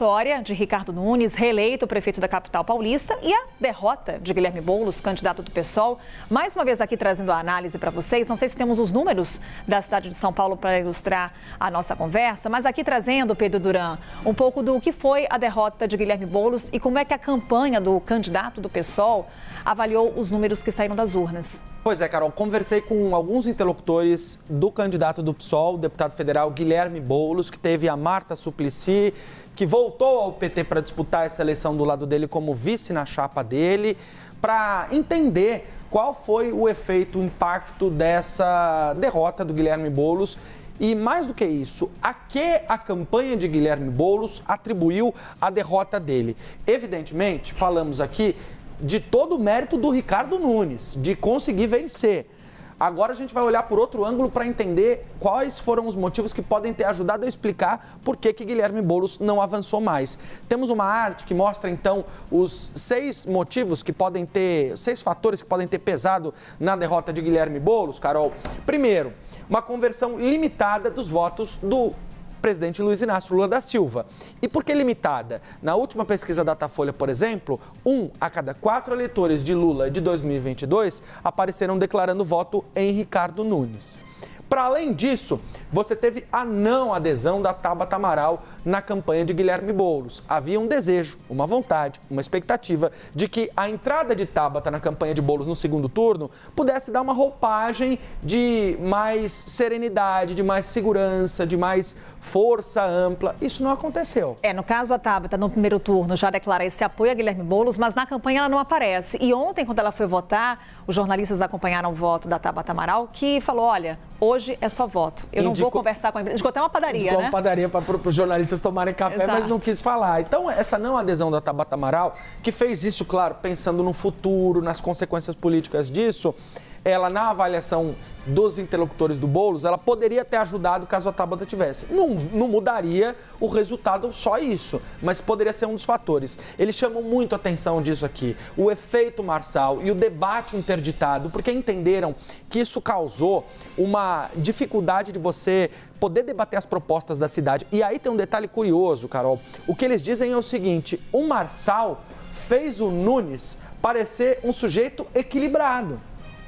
Vitória de Ricardo Nunes, reeleito prefeito da capital paulista, e a derrota de Guilherme Boulos, candidato do PSOL. Mais uma vez aqui trazendo a análise para vocês. Não sei se temos os números da cidade de São Paulo para ilustrar a nossa conversa, mas aqui trazendo, Pedro Duran, um pouco do que foi a derrota de Guilherme Boulos e como é que a campanha do candidato do PSOL avaliou os números que saíram das urnas. Pois é, Carol, conversei com alguns interlocutores do candidato do PSOL, o deputado federal Guilherme Boulos, que teve a Marta Suplicy, que voltou ao PT para disputar essa eleição do lado dele como vice na chapa dele, para entender qual foi o efeito, o impacto dessa derrota do Guilherme Boulos. E mais do que isso, a que a campanha de Guilherme Boulos atribuiu a derrota dele? Evidentemente, falamos aqui de todo o mérito do Ricardo Nunes, de conseguir vencer. Agora a gente vai olhar por outro ângulo para entender quais foram os motivos que podem ter ajudado a explicar por que Guilherme Boulos não avançou mais. Temos uma arte que mostra, então, os 6 motivos que podem ter, 6 fatores que podem ter pesado na derrota de Guilherme Boulos, Carol. Primeiro, uma conversão limitada dos votos do presidente Luiz Inácio Lula da Silva. E por que limitada? Na última pesquisa Datafolha, por exemplo, 1 a cada 4 eleitores de Lula de 2022 apareceram declarando voto em Ricardo Nunes. Para além disso, você teve a não adesão da Tabata Amaral na campanha de Guilherme Boulos. Havia um desejo, uma vontade, uma expectativa de que a entrada de Tabata na campanha de Boulos no segundo turno pudesse dar uma roupagem de mais serenidade, de mais segurança, de mais força ampla. Isso não aconteceu. No caso, a Tabata, no primeiro turno, já declara esse apoio a Guilherme Boulos, mas na campanha ela não aparece. E ontem, quando ela foi votar, os jornalistas acompanharam o voto da Tabata Amaral, que falou, olha, hoje é só voto. Eu não vou conversar com a empresa. Indicou até uma padaria, Indicou uma padaria para os jornalistas tomarem café, Exato. Mas não quis falar. Então, essa não adesão da Tabata Amaral, que fez isso, claro, pensando no futuro, nas consequências políticas disso, ela, na avaliação dos interlocutores do Boulos, ela poderia ter ajudado caso a Tabata tivesse. Não mudaria o resultado só isso, mas poderia ser um dos fatores. Eles chamam muito a atenção disso aqui, o efeito Marçal e o debate interditado, porque entenderam que isso causou uma dificuldade de você poder debater as propostas da cidade. E aí tem um detalhe curioso, Carol. O que eles dizem é o seguinte, o Marçal fez o Nunes parecer um sujeito equilibrado.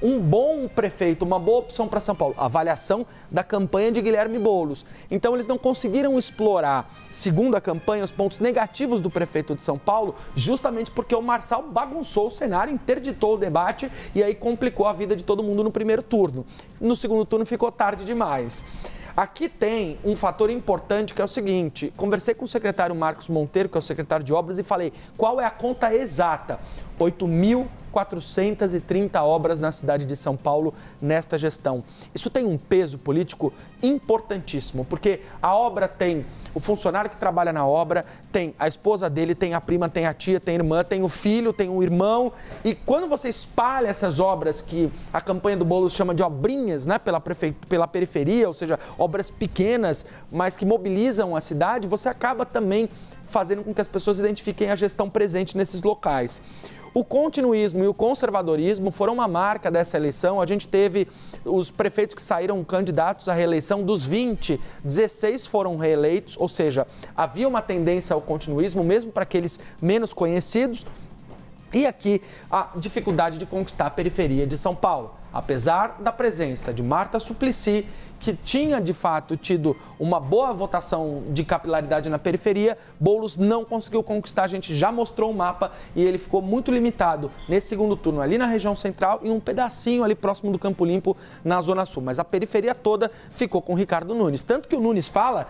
Um bom prefeito, uma boa opção para São Paulo. Avaliação da campanha de Guilherme Boulos. Então, eles não conseguiram explorar, segundo a campanha, os pontos negativos do prefeito de São Paulo, justamente porque o Marçal bagunçou o cenário, interditou o debate e aí complicou a vida de todo mundo no primeiro turno. No segundo turno ficou tarde demais. Aqui tem um fator importante que é o seguinte, conversei com o secretário Marcos Monteiro, que é o secretário de obras, e falei, qual é a conta exata? 8.430 obras na cidade de São Paulo nesta gestão. Isso tem um peso político importantíssimo, porque a obra tem o funcionário que trabalha na obra, tem a esposa dele, tem a prima, tem a tia, tem a irmã, tem o filho, tem o irmão. E quando você espalha essas obras que a campanha do Boulos chama de obrinhas, né, pela periferia, ou seja, obras pequenas, mas que mobilizam a cidade, você acaba também fazendo com que as pessoas identifiquem a gestão presente nesses locais. O continuismo e o conservadorismo foram uma marca dessa eleição. A gente teve os prefeitos que saíram candidatos à reeleição, dos 20, 16 foram reeleitos, ou seja, havia uma tendência ao continuismo, mesmo para aqueles menos conhecidos. E aqui a dificuldade de conquistar a periferia de São Paulo. Apesar da presença de Marta Suplicy, que tinha de fato tido uma boa votação de capilaridade na periferia, Boulos não conseguiu conquistar. A gente já mostrou o mapa e ele ficou muito limitado nesse segundo turno ali na região central e um pedacinho ali próximo do Campo Limpo na Zona Sul. Mas a periferia toda ficou com o Ricardo Nunes. Tanto que o Nunes fala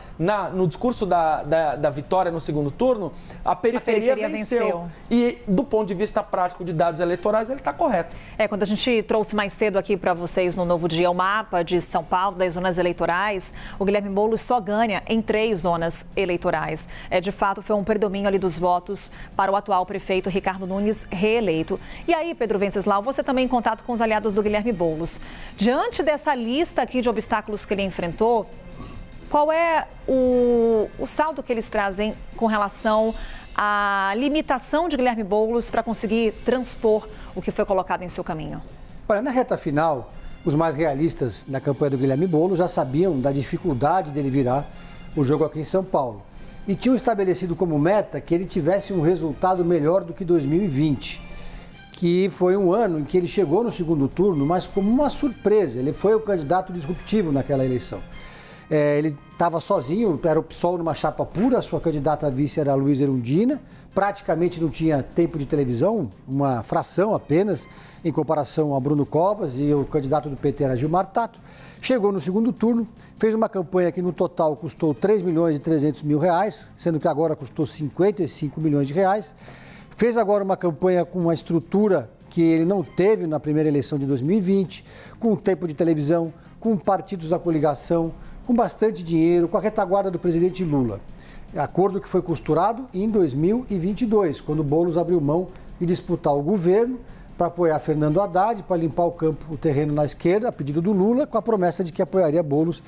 no discurso da vitória no segundo turno, a periferia venceu. E do ponto de vista prático de dados eleitorais, ele está correto. Quando a gente trouxe mais cedo aqui para vocês no Novo Dia o mapa de São Paulo, das zonas eleitorais, o Guilherme Boulos só ganha em 3 zonas eleitorais. De fato, foi um predomínio ali dos votos para o atual prefeito Ricardo Nunes, reeleito. E aí, Pedro Venceslau, você também em contato com os aliados do Guilherme Boulos. Diante dessa lista aqui de obstáculos que ele enfrentou, qual é o saldo que eles trazem com relação à limitação de Guilherme Boulos para conseguir transpor o que foi colocado em seu caminho? Olha, na reta final, os mais realistas na campanha do Guilherme Boulos já sabiam da dificuldade dele virar o jogo aqui em São Paulo. e tinham estabelecido como meta que ele tivesse um resultado melhor do que 2020, que foi um ano em que ele chegou no segundo turno, mas como uma surpresa. Ele foi o candidato disruptivo naquela eleição. Ele estava sozinho, era o PSOL numa chapa pura, a sua candidata a vice era a Luísa Erundina, praticamente não tinha tempo de televisão, uma fração apenas, em comparação a Bruno Covas, e o candidato do PT era Gilmar Tato. Chegou no segundo turno, fez uma campanha que no total custou 3 milhões e 300 mil reais, sendo que agora custou 55 milhões de reais. Fez agora uma campanha com uma estrutura que ele não teve na primeira eleição de 2020, com tempo de televisão, com partidos da coligação, com bastante dinheiro, com a retaguarda do presidente Lula. Acordo que foi costurado em 2022, quando Boulos abriu mão de disputar o governo para apoiar Fernando Haddad, para limpar o terreno na esquerda, a pedido do Lula, com a promessa de que apoiaria Boulos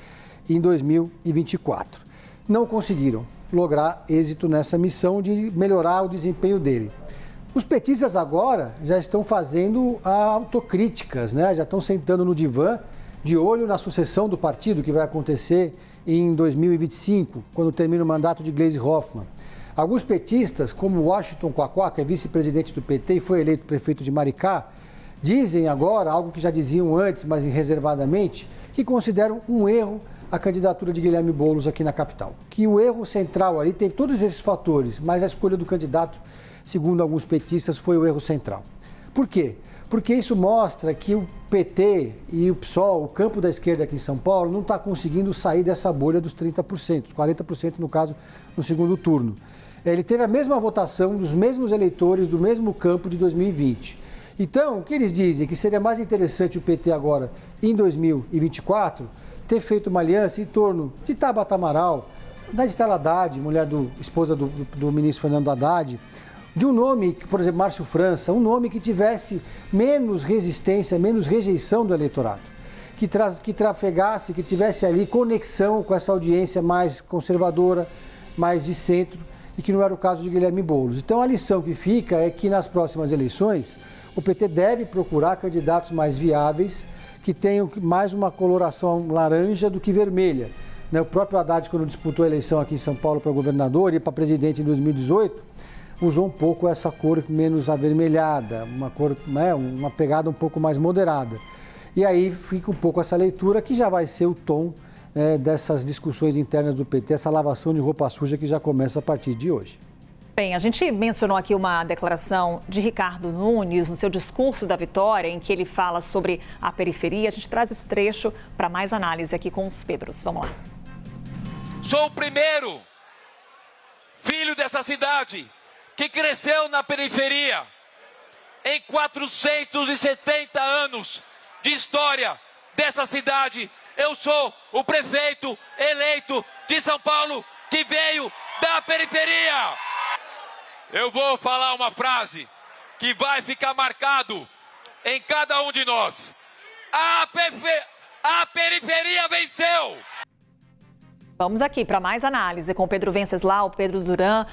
em 2024. Não conseguiram lograr êxito nessa missão de melhorar o desempenho dele. Os petistas agora já estão fazendo autocríticas, né? Já estão sentando no divã, de olho na sucessão do partido, que vai acontecer em 2025, quando termina o mandato de Gleisi Hoffmann. Alguns petistas, como Washington Quaquá, que é vice-presidente do PT e foi eleito prefeito de Maricá, dizem agora, algo que já diziam antes, mas reservadamente, que consideram um erro a candidatura de Guilherme Boulos aqui na capital. Que o erro central ali tem todos esses fatores, mas a escolha do candidato, segundo alguns petistas, foi o erro central. Por quê? Porque isso mostra que o PT e o PSOL, o campo da esquerda aqui em São Paulo, não está conseguindo sair dessa bolha dos 30%, os 40% no caso, no segundo turno. Ele teve a mesma votação dos mesmos eleitores do mesmo campo de 2020. Então, o que eles dizem? Que seria mais interessante o PT agora, em 2024, ter feito uma aliança em torno de Tabata Amaral, da Estela Haddad, esposa do ministro Fernando Haddad, de um nome, por exemplo, Márcio França, um nome que tivesse menos resistência, menos rejeição do eleitorado, que trafegasse, que tivesse ali conexão com essa audiência mais conservadora, mais de centro, e que não era o caso de Guilherme Boulos. Então, a lição que fica é que nas próximas eleições, o PT deve procurar candidatos mais viáveis, que tenham mais uma coloração laranja do que vermelha. O próprio Haddad, quando disputou a eleição aqui em São Paulo para governador e para presidente em 2018, usou um pouco essa cor menos avermelhada, uma pegada um pouco mais moderada. E aí fica um pouco essa leitura que já vai ser o tom dessas discussões internas do PT, essa lavação de roupa suja que já começa a partir de hoje. Bem, a gente mencionou aqui uma declaração de Ricardo Nunes no seu discurso da vitória, em que ele fala sobre a periferia. A gente traz esse trecho para mais análise aqui com os Pedros. Vamos lá. Sou o primeiro filho dessa cidade que cresceu na periferia. Em 470 anos de história dessa cidade, eu sou o prefeito eleito de São Paulo que veio da periferia. Eu vou falar uma frase que vai ficar marcado em cada um de nós. A periferia venceu! Vamos aqui para mais análise com Pedro Venceslau, Pedro Duran.